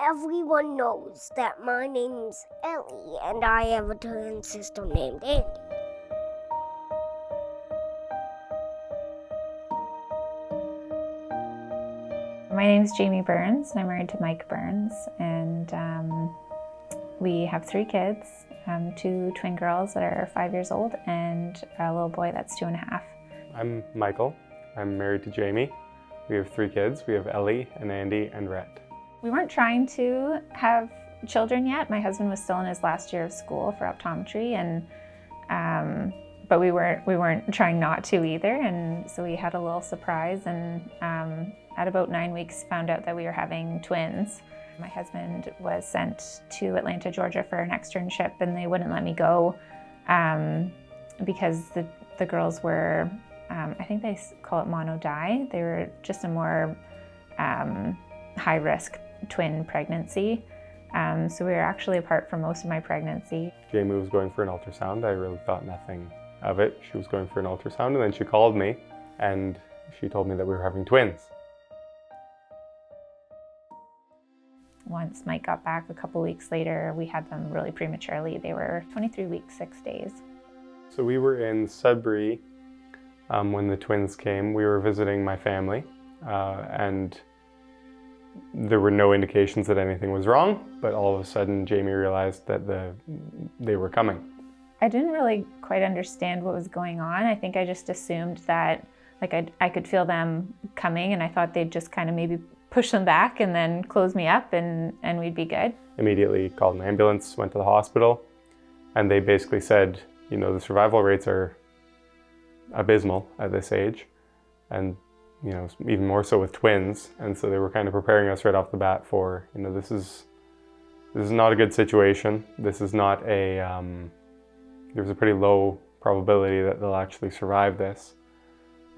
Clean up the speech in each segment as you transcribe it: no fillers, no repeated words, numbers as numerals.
Everyone knows that my name's Ellie and I have a twin sister named Andy. My name's Jami Burns and I'm married to Mike Burns, and we have 3 kids, 2 twin girls that are 5 years old and a little boy that's 2.5. I'm Michael. I'm married to Jami. We have 3 kids. We have Ellie and Andy and Rhett. We weren't trying to have children yet. My husband was still in his last year of school for optometry, and but we weren't trying not to either. And so we had a little surprise, and at about 9 weeks found out that we were having twins. My husband was sent to Atlanta, Georgia for an externship, and they wouldn't let me go because the girls were, I think they call it monodi. They were just a more high-risk twin pregnancy. So we were actually apart for most of my pregnancy. Jami was going for an ultrasound. I really thought nothing of it. She was going for an ultrasound, and then she called me and she told me that we were having twins. Once Mike got back a couple weeks later, we had them really prematurely. They were 23 weeks, 6 days. So we were in Sudbury when the twins came. We were visiting my family, and there were no indications that anything was wrong, but all of a sudden Jami realized that they were coming. I didn't really quite understand what was going on. I think I just assumed that I could feel them coming, and I thought they'd just kind of maybe push them back and then close me up and we'd be good. Immediately called an ambulance, went to the hospital, and they basically said, you know, the survival rates are abysmal at this age, and you know, even more so with twins. And so they were kind of preparing us right off the bat for, you know, this is not a good situation. This is not a, there's a pretty low probability that they'll actually survive this.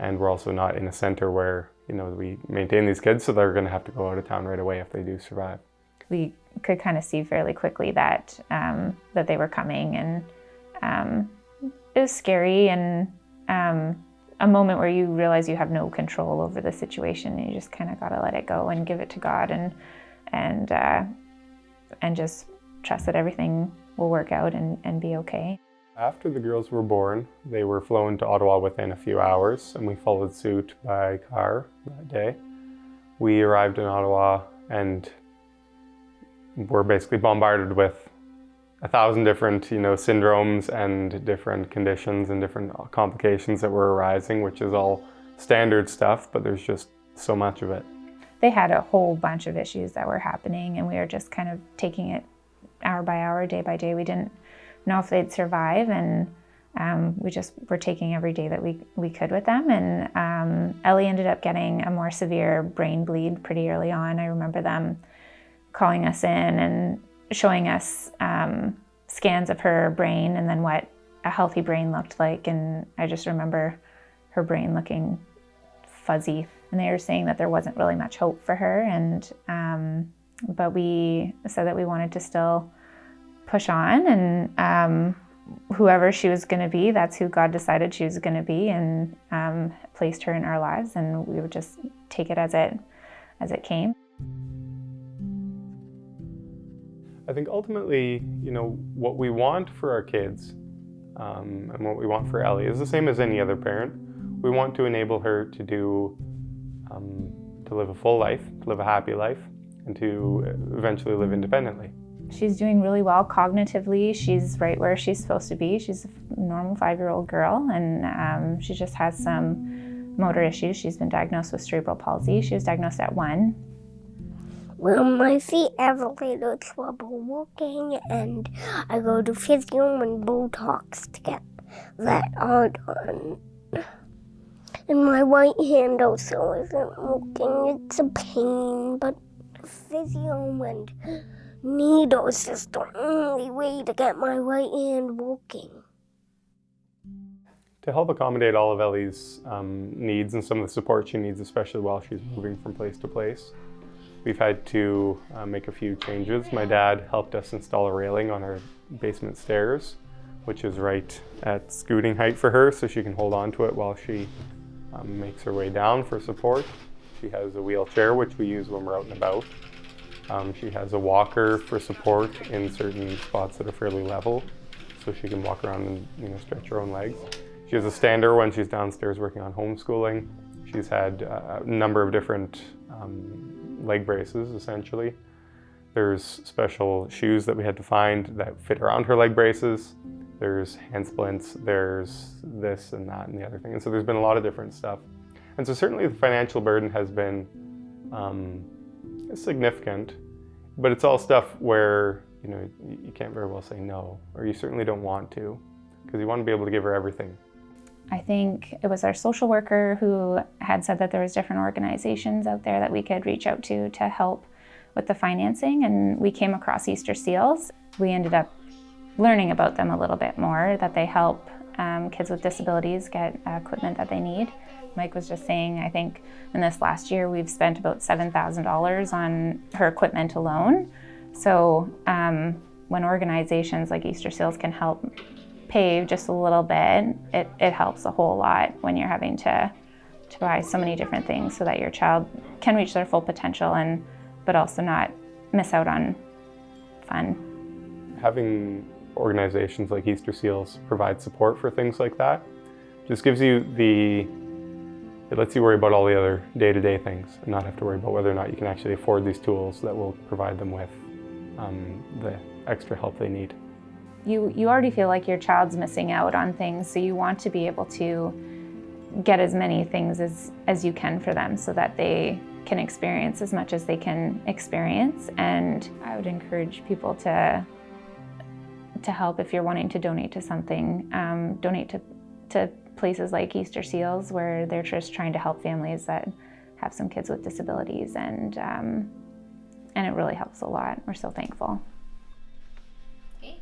And we're also not in a center where, you know, we maintain these kids, so they're gonna have to go out of town right away if they do survive. We could kind of see fairly quickly that, that they were coming, and it was scary, and a moment where you realize you have no control over the situation, and you just kind of got to let it go and give it to God, and just trust that everything will work out and be okay. After the girls were born, they were flown to Ottawa within a few hours, and we followed suit by car that day. We arrived in Ottawa and were basically bombarded with 1,000 different, you know, syndromes and different conditions and different complications that were arising, which is all standard stuff, but there's just so much of it. They had a whole bunch of issues that were happening, and we were just kind of taking it hour by hour, day by day. We didn't know if they'd survive, and we just were taking every day that we could with them. And Ellie ended up getting a more severe brain bleed pretty early on. I remember them calling us in and showing us scans of her brain and then what a healthy brain looked like. And I just remember her brain looking fuzzy. And they were saying that there wasn't really much hope for her. And but we said that we wanted to still push on, and whoever she was going to be, that's who God decided she was going to be, and placed her in our lives, and we would just take it as it came. I think ultimately, you know, what we want for our kids and what we want for Ellie is the same as any other parent. We want to enable her to do, to live a full life, to live a happy life, and to eventually live independently. She's doing really well cognitively. She's right where she's supposed to be. She's a normal 5-year-old girl, and she just has some motor issues. She's been diagnosed with cerebral palsy. She was diagnosed at 1. Well, my feet have a little trouble walking, and I go to physio and Botox to get that all done. And my right hand also isn't working. It's a pain, but physio and needles is the only way to get my right hand working. To help accommodate all of Ellie's needs and some of the support she needs, especially while she's moving from place to place, we've had to make a few changes. My dad helped us install a railing on our basement stairs, which is right at scooting height for her, so she can hold on to it while she makes her way down for support. She has a wheelchair, which we use when we're out and about. She has a walker for support in certain spots that are fairly level, so she can walk around and stretch her own legs. She has a stander when she's downstairs working on homeschooling. She's had a number of different leg braces, essentially. There's special shoes that we had to find that fit around her leg braces. There's hand splints, there's this and that and the other thing. And so there's been a lot of different stuff. And so certainly the financial burden has been significant, but it's all stuff where you can't very well say no, or you certainly don't want to, because you want to be able to give her everything. I think it was our social worker who had said that there was different organizations out there that we could reach out to help with the financing, and we came across Easter Seals. We ended up learning about them a little bit more, that they help kids with disabilities get equipment that they need. Mike was just saying, I think in this last year we've spent about $7,000 on her equipment alone. So when organizations like Easter Seals can help pay just a little bit, it helps a whole lot when you're having to buy so many different things so that your child can reach their full potential but also not miss out on fun. Having organizations like Easter Seals provide support for things like that just gives you it lets you worry about all the other day-to-day things and not have to worry about whether or not you can actually afford these tools that will provide them with the extra help they need. You already feel like your child's missing out on things, so you want to be able to get as many things as you can for them so that they can experience as much as they can experience. And I would encourage people to help if you're wanting to donate to something. Donate to places like Easter Seals, where they're just trying to help families that have some kids with disabilities, and it really helps a lot. We're so thankful. Okay.